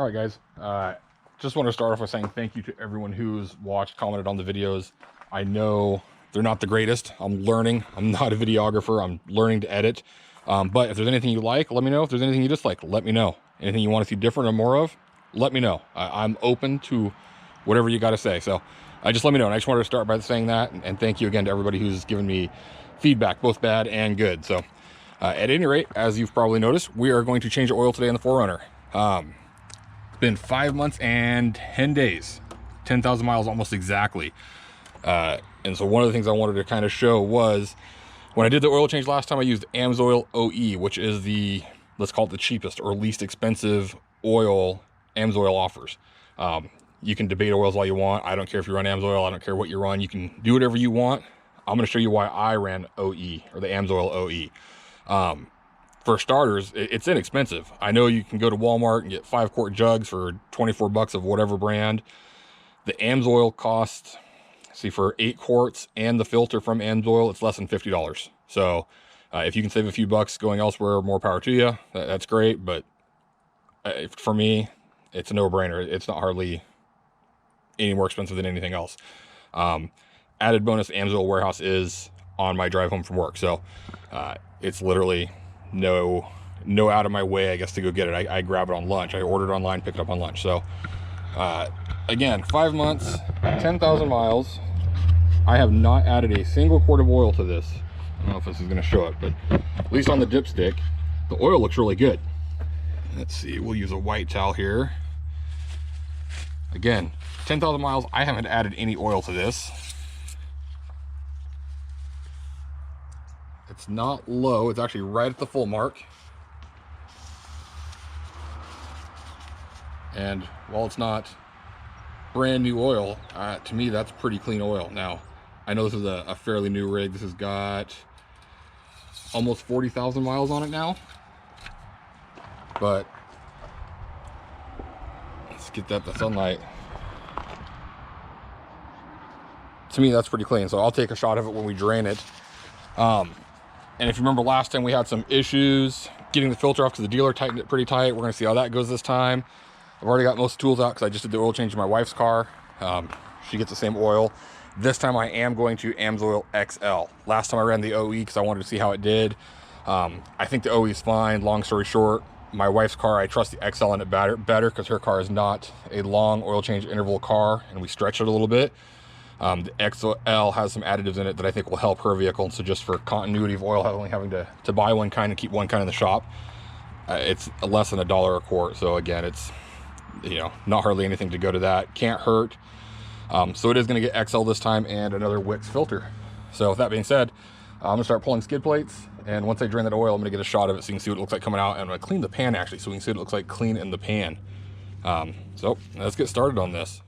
All right, guys. Just want to start off with saying thank you to everyone who's watched, commented on the videos. I know they're not the greatest. I'm learning. I'm not a videographer. I'm learning to edit. But if there's anything you like, let me know. If there's anything you dislike, let me know. Anything you want to see different or more of, let me know. I'm open to whatever you got to say. So just let me know. And I just wanted to start by saying that. And thank you again to everybody who's given me feedback, both bad and good. So at any rate, as you've probably noticed, we are going to change the oil today on the 4Runner. It's been 5 months and 10 days, 10,000 miles almost exactly. And so one of the things I wanted to kind of show was when I did the oil change last time, I used Amsoil OE, which is the, let's call it the cheapest or least expensive oil Amsoil offers. You can debate oils all you want. I don't care if you run Amsoil. I don't care what you run. You can do whatever you want. I'm going to show you why I ran OE, or the Amsoil OE. For starters, it's inexpensive. I know you can go to Walmart and get 5-quart jugs for 24 bucks of whatever brand. The Amsoil costs, see, for 8 quarts and the filter from Amsoil, it's less than $50. So if you can save a few bucks going elsewhere, more power to you. That's great. But for me, it's a no-brainer. It's not hardly any more expensive than anything else. Added bonus, Amsoil warehouse is on my drive home from work. So it's literally no out of my way, I guess, to go get it. I grab it on lunch. I ordered online, picked it up on lunch. So again, 5 months, 10,000 miles. I have not added a single quart of oil to this. I don't know if this is going to show it, but at least on the dipstick, the oil looks really good. Let's see, we'll use a white towel here. Again, 10,000 miles, I haven't added any oil to this. It's not low, it's actually right at the full mark. And while it's not brand new oil, to me that's pretty clean oil. Now, I know this is a fairly new rig. This has got almost 40,000 miles on it now. But let's get that the sunlight. To me, that's pretty clean. So I'll take a shot of it when we drain it. And if you remember last time, we had some issues getting the filter off because the dealer tightened it pretty tight. We're going to see how that goes this time. I've already got most tools out because I just did the oil change in my wife's car. She gets the same oil. This time I am going to Amsoil XL. Last time I ran the OE because I wanted to see how it did. I think the OE is fine. Long story short, my wife's car, I trust the XL in it better because her car is not a long oil change interval car, and we stretch it a little bit. The XL has some additives in it that I think will help her vehicle. So just for continuity of oil, only having to buy one kind and keep one kind in the shop, it's less than $1 a quart. So again, it's, you know, not hardly anything to go to that. Can't hurt. So it is going to get XL this time and another Wix filter. So with that being said, I'm going to start pulling skid plates. And once I drain that oil, I'm going to get a shot of it so you can see what it looks like coming out. And I'm going to clean the pan actually so we can see what it looks like clean in the pan. So let's get started on this.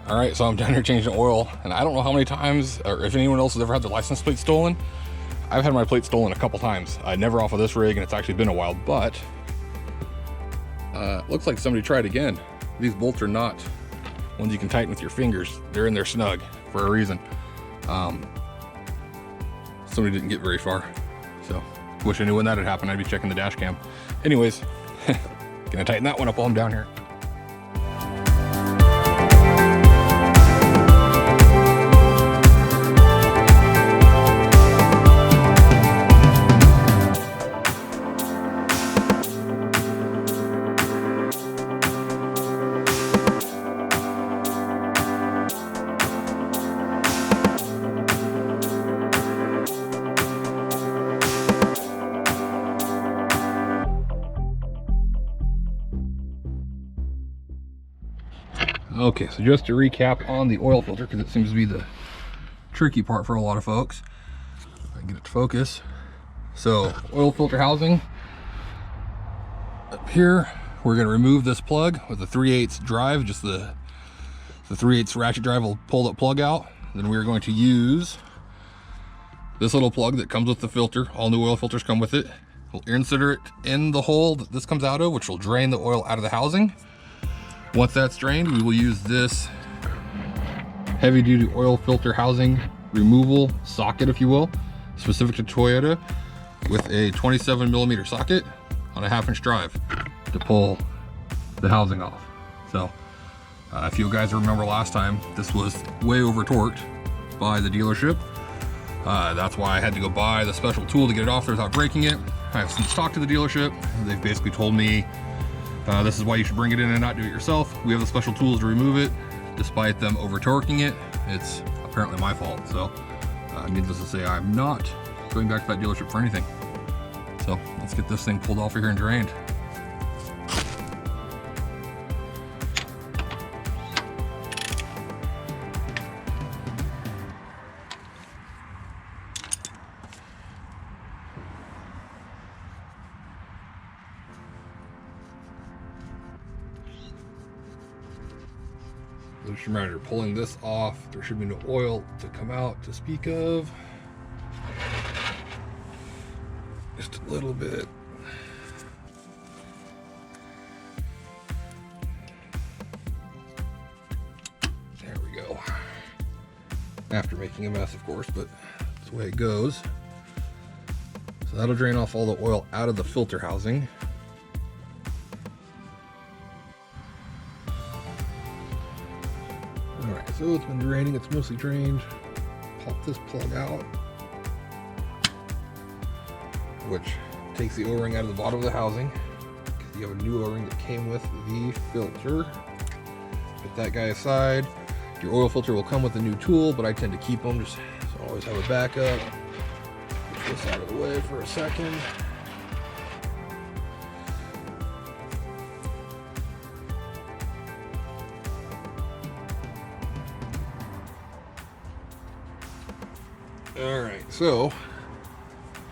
All right, so I'm down here changing oil, and I don't know how many times, or if anyone else has ever had their license plate stolen. I've had my plate stolen a couple times. Never off of this rig, and it's actually been a while, but looks like somebody tried again. These bolts are not ones you can tighten with your fingers. They're in there snug for a reason. Somebody didn't get very far, so wish I knew when that had happened. I'd be checking the dash cam. Anyways, gonna tighten that one up while I'm down here. Okay, so just to recap on the oil filter, because it seems to be the tricky part for a lot of folks. If I can get it to focus. So oil filter housing up here, we're going to remove this plug with a 3/8 drive. Just the 3/8 ratchet drive will pull that plug out. Then we're going to use this little plug that comes with the filter. All new oil filters come with it. We'll insert it in the hole that this comes out of, which will drain the oil out of the housing. Once that's drained, we will use this heavy duty oil filter housing removal socket, if you will, specific to Toyota, with a 27mm socket on a 1/2-inch drive to pull the housing off. So if you guys remember last time, this was way over torqued by the dealership. That's why I had to go buy the special tool to get it off there without breaking it. I've since talked to the dealership. They've basically told me this is why you should bring it in and not do it yourself. We have the special tools to remove it. Despite them over torquing it, it's apparently my fault. So needless to say, I'm not going back to that dealership for anything. So let's get this thing pulled off of here and drained. Just a reminder, pulling this off, there should be no oil to come out to speak of. Just a little bit. There we go. After making a mess, of course, but that's the way it goes. So that'll drain off all the oil out of the filter housing. Alright, so it's been draining, it's mostly drained. Pop this plug out, which takes the O-ring out of the bottom of the housing. You have a new O-ring that came with the filter. Put that guy aside. Your oil filter will come with a new tool, but I tend to keep them just so I always have a backup. Put this out of the way for a second. Alright, so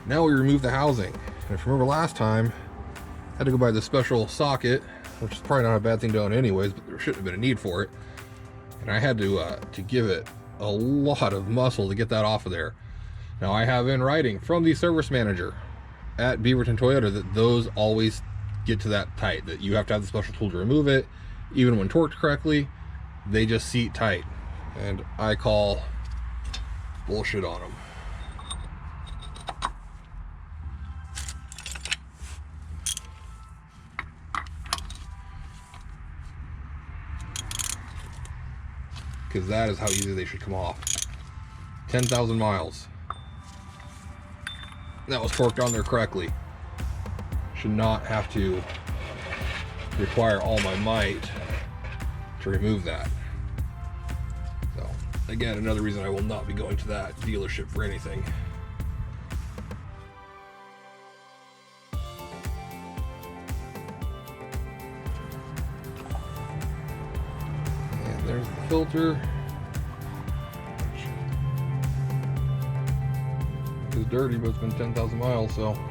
now we remove the housing. And if you remember last time, I had to go buy the special socket, which is probably not a bad thing to own anyways, but there shouldn't have been a need for it. And I had to give it a lot of muscle to get that off of there. Now I have in writing from the service manager at Beaverton Toyota that those always get to that tight, that you have to have the special tool to remove it. Even when torqued correctly, they just seat tight. And I call bullshit on them. Because that is how easy they should come off. 10,000 miles. That was torqued on there correctly. Should not have to require all my might to remove that. So, again, another reason I will not be going to that dealership for anything. And there's the filter. It's dirty, but it's been 10,000 miles, so don't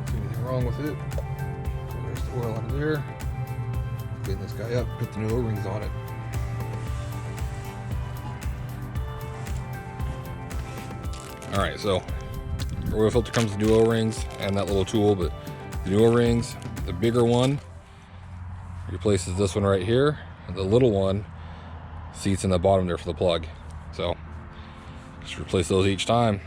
see anything wrong with it. There's the oil out of there. Clean this guy up, put the new O-rings on it. Alright, so the oil filter comes with new O-rings and that little tool, but the new O-rings, the bigger one replaces this one right here, and the little one seats in the bottom there for the plug. So just replace those each time.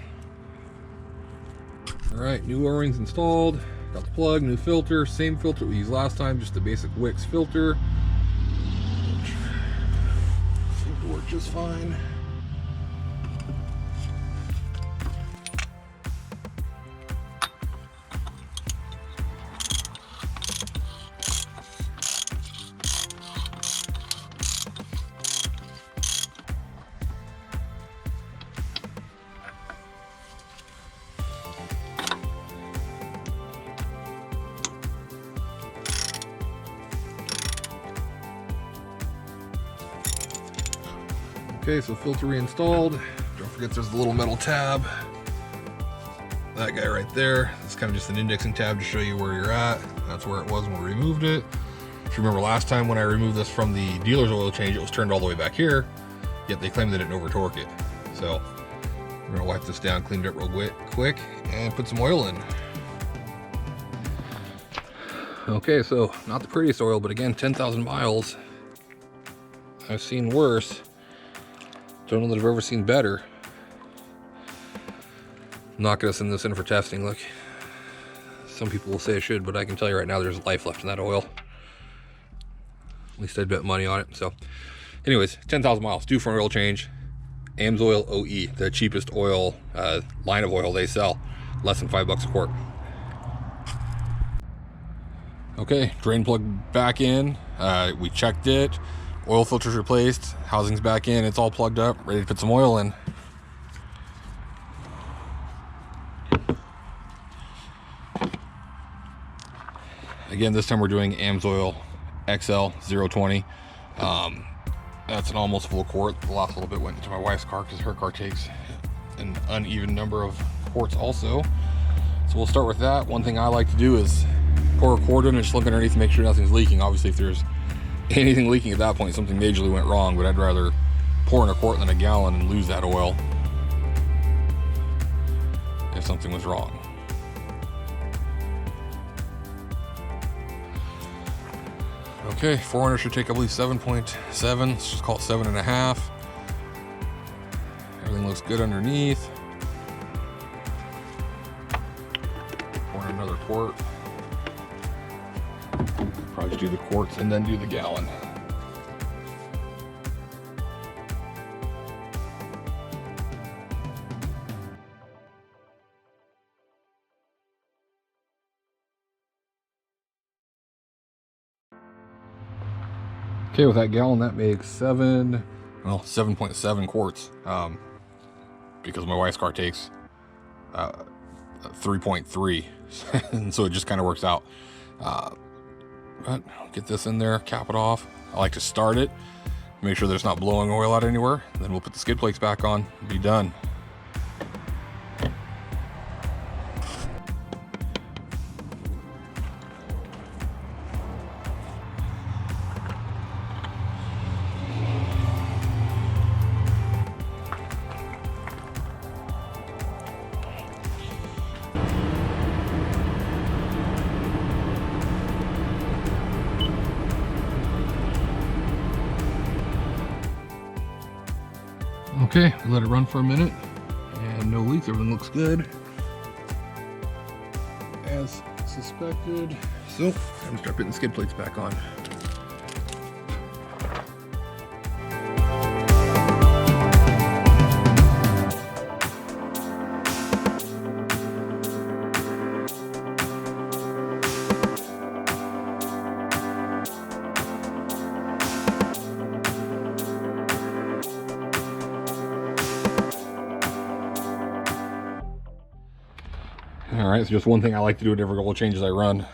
Alright, new O-rings installed. Got the plug, new filter, same filter we used last time, just the basic Wix filter, which seems to work just fine. Okay, so filter reinstalled. Don't forget there's the little metal tab. That guy right there. It's kind of just an indexing tab to show you where you're at. That's where it was when we removed it. If you remember last time when I removed this from the dealer's oil change, it was turned all the way back here, yet they claimed they didn't over torque it. So we're gonna wipe this down, clean it up real quick, and put some oil in. Okay, so not the prettiest oil, but again, 10,000 miles. I've seen worse. Don't know that I've ever seen better. I'm not gonna send this in for testing. Look, some people will say I should, but I can tell you right now there's life left in that oil. At least I'd bet money on it. So anyways, 10,000 miles, due for an oil change. Amsoil OE, the cheapest oil line of oil they sell, less than $5 a quart. Okay, drain plug back in. We checked it. Oil filters replaced. Housing's back in. It's all plugged up, ready to put some oil in. Again, this time we're doing Amsoil XL 020. That's an almost full quart. The last little bit went into my wife's car because her car takes an uneven number of quarts also. So we'll start with that. One thing I like to do is pour a quart in and just look underneath to make sure nothing's leaking. Obviously, if there's anything leaking at that point, something majorly went wrong, but I'd rather pour in a quart than a gallon and lose that oil if something was wrong. Okay, 4Runner should take, I believe, 7.7. Let's just call it 7.5. Everything looks good underneath. Pour in another quart. Probably just do the quarts and then do the gallon. Okay, with that gallon, that makes 7.7 quarts. Because my wife's car takes 3.3, and so it just kind of works out. But get this in there, cap it off. I like to start it, make sure that it's not blowing oil out anywhere. Then we'll put the skid plates back on and be done. Okay, we let it run for a minute and no leaks, everything looks good as suspected. So I'm gonna start putting the skid plates back on. All right, so just one thing I like to do at every oil changes I run.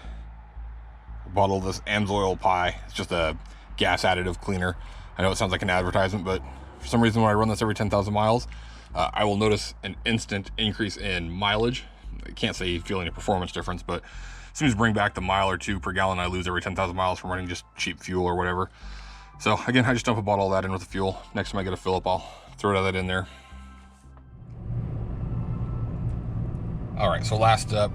A bottle of this Amsoil Pi. It's just a gas additive cleaner. I know it sounds like an advertisement, but for some reason when I run this every 10,000 miles, I will notice an instant increase in mileage. I can't say you feel any performance difference, but it seems to bring back the mile or two per gallon I lose every 10,000 miles from running just cheap fuel or whatever. So again, I just dump a bottle of that in with the fuel. Next time I get a fill up, I'll throw that in there. All right, so last step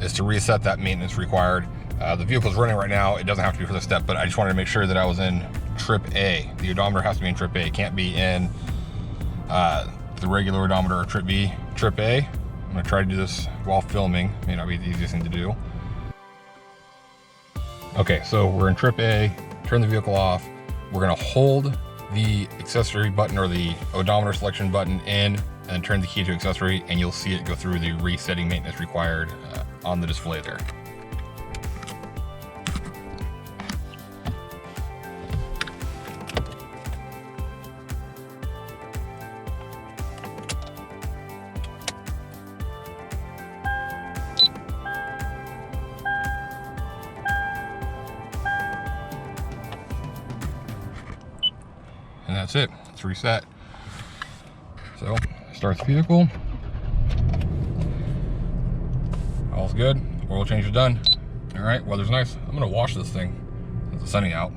is to reset that maintenance required. The vehicle's running right now. It doesn't have to be for this step, but I just wanted to make sure that I was in trip A. The odometer has to be in trip A. It can't be in the regular odometer or trip B. Trip A. I'm gonna try to do this while filming. May not be the easiest thing to do. Okay, so we're in trip A. Turn the vehicle off. We're gonna hold the accessory button or the odometer selection button in and turn the key to accessory, and you'll see it go through the resetting maintenance required on the display there. And that's it, it's reset. So, starts the vehicle. All's good, oil change is done. All right, weather's nice. I'm gonna wash this thing. It's sunny out.